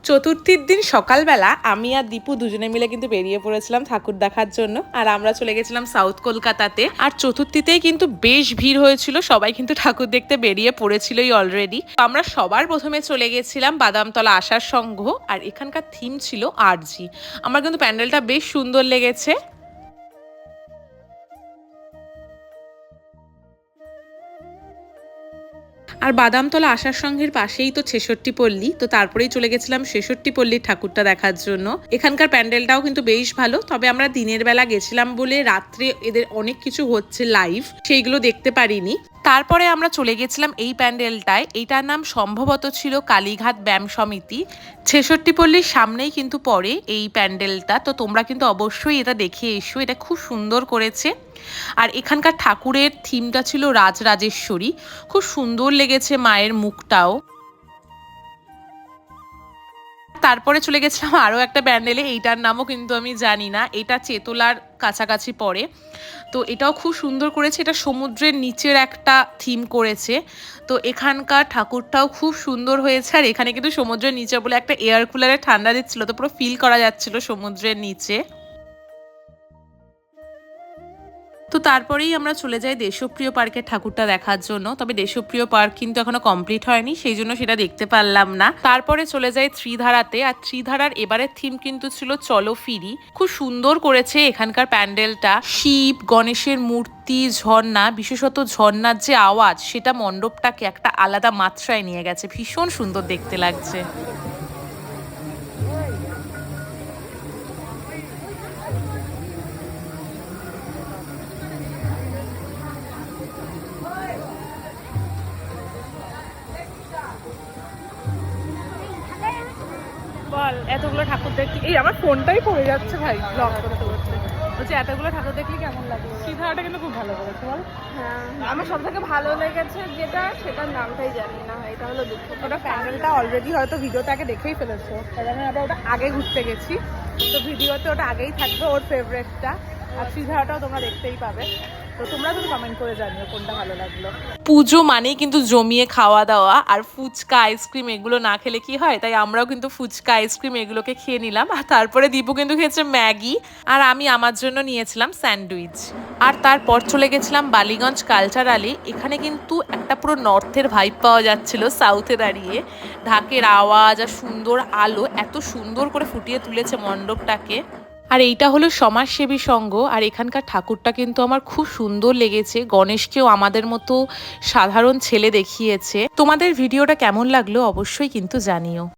চতুর্থীর দিন সকালবেলা আমি আর দীপু দুজনে মিলে কিন্তু বেরিয়ে পড়েছিলাম ঠাকুর দেখার জন্য। আর আমরা চলে গেছিলাম সাউথ কলকাতাতে। আর চতুর্থীতেই কিন্তু বেশ ভিড় হয়েছিল, সবাই কিন্তু ঠাকুর দেখতে বেরিয়ে পড়েছিলই অলরেডি। আমরা সবার প্রথমে চলে গেছিলাম বাদামতলা আশার সংঘ, আর এখানকার থিম ছিল আরজি। আমার কিন্তু প্যান্ডেলটা বেশ সুন্দর লেগেছে। আর বাদামতলা আশার সংঘের পাশেই তো ৬৬ পল্লী, তো তারপরেই চলে গেছিলাম ৬৬ পল্লীর ঠাকুরটা দেখার জন্য। এখানকার প্যান্ডেলটাও কিন্তু বেশ ভালো, তবে আমরা দিনের বেলা গেছিলাম বলে রাত্রে এদের অনেক কিছু হচ্ছে লাইভ, সেইগুলো দেখতে পারিনি। তারপরে আমরা চলে গেছিলাম এই প্যান্ডেলটায়, এইটার নাম সম্ভবত ছিল কালীঘাট ব্যায়াম সমিতি। ৬৬ পল্লীর সামনেই কিন্তু পড়ে এই প্যান্ডেলটা, তো তোমরা কিন্তু অবশ্যই এটা দেখে এসো, এটা খুব সুন্দর করেছে। আর এখানকার ঠাকুরের থিমটা ছিল রাজরাজেশ্বরী, খুব সুন্দর লেগেছে মায়ের মুখটাও। তারপরে চলে গেছিলাম আরও একটা প্যান্ডেলে, এইটার নামও কিন্তু আমি জানি না, এটা চেতলার কাছাকাছি পড়ে। তো এটাও খুব সুন্দর করেছে, এটা সমুদ্রের নিচের একটা থিম করেছে। তো এখানকার ঠাকুরটাও খুব সুন্দর হয়েছে। আর এখানে কিন্তু সমুদ্রের নিচে বলে একটা এয়ার কুলারে ঠান্ডা দিচ্ছিল, তো পুরো ফিল করা যাচ্ছিল সমুদ্রের নিচে। তো তারপরেই আমরা চলে যাই দেশপ্রিয় পার্কের ঠাকুরটা দেখার জন্য, তবে দেশপ্রিয় পার্ক কিন্তু এখনো কমপ্লিট হয়নি, সেই জন্য সেটা দেখতে পারলাম না। তারপরে চলে যাই ত্রিধারাতে, আর ত্রিধারার এবারের থিম কিন্তু ছিল চলো ফিরি। খুব সুন্দর করেছে এখানকার প্যান্ডেলটা, শিব গণেশের মূর্তি, ঝর্ণা, বিশেষত ঝর্ণার যে আওয়াজ সেটা মণ্ডপটাকে একটা আলাদা মাত্রায় নিয়ে গেছে, ভীষণ সুন্দর দেখতে লাগছে। বল, এতগুলো ঠাকুর দেখলি, এই আমার ফোনটাই পড়ে যাচ্ছে ভাই ব্লগ করতে করতে। বলছি এতগুলো ঠাকুর দেখলি কেমন লাগলো? শ্রীধারাটা কিন্তু খুব ভালো করেছে বল। হ্যাঁ, আমার সব থেকে ভালো লেগেছে যেটা, সেটার নামটাই জানি না, এটা হলো দুঃখ। ওটা প্যান্ডেলটা অলরেডি হয়তো ভিডিওতে আগে দেখেই ফেলেছো, কারণ আমরা ওটা আগে ঘুরতে গেছি, তো ভিডিওতে ওটা আগেই থাকবে ওর ফেভারিটটা। আর শ্রীধারাটাও তোমরা দেখতেই পাবে, তো তোমরা যদি কমেন্ট করে জানিও কোনটা ভালো লাগলো। পুজো মানেই কিন্তু জমিয়ে খাওয়া দাওয়া, আর ফুচকা আইসক্রিম এগুলো না খেলে কি হয়, তাই আমরাও কিন্তু ফুচকা আইসক্রিম এগুলোকে খেয়ে নিলাম। আর তারপরে দীপু কিন্তু খেয়েছে ম্যাগি, আর আমি আমার জন্য নিয়েছিলাম স্যান্ডউইচ। আর তারপর চলে গেছিলাম বালিগঞ্জ কালচারালি। এখানে কিন্তু একটা পুরো নর্থের ভাইব পাওয়া যাচ্ছিল সাউথে দাঁড়িয়ে। ঢাকের আওয়াজ আর সুন্দর আলো এত সুন্দর করে ফুটিয়ে তুলেছে মণ্ডপটাকে। আর এইটা হলো সমাজসেবী সংঘ, আর এখানকার ঠাকুরটা কিন্তু আমার খুব সুন্দর লেগেছে। গণেশকেও আমাদের মতো সাধারণ ছেলে দেখিয়েছে। তোমাদের ভিডিওটা কেমন লাগলো অবশ্যই কিন্তু জানিও।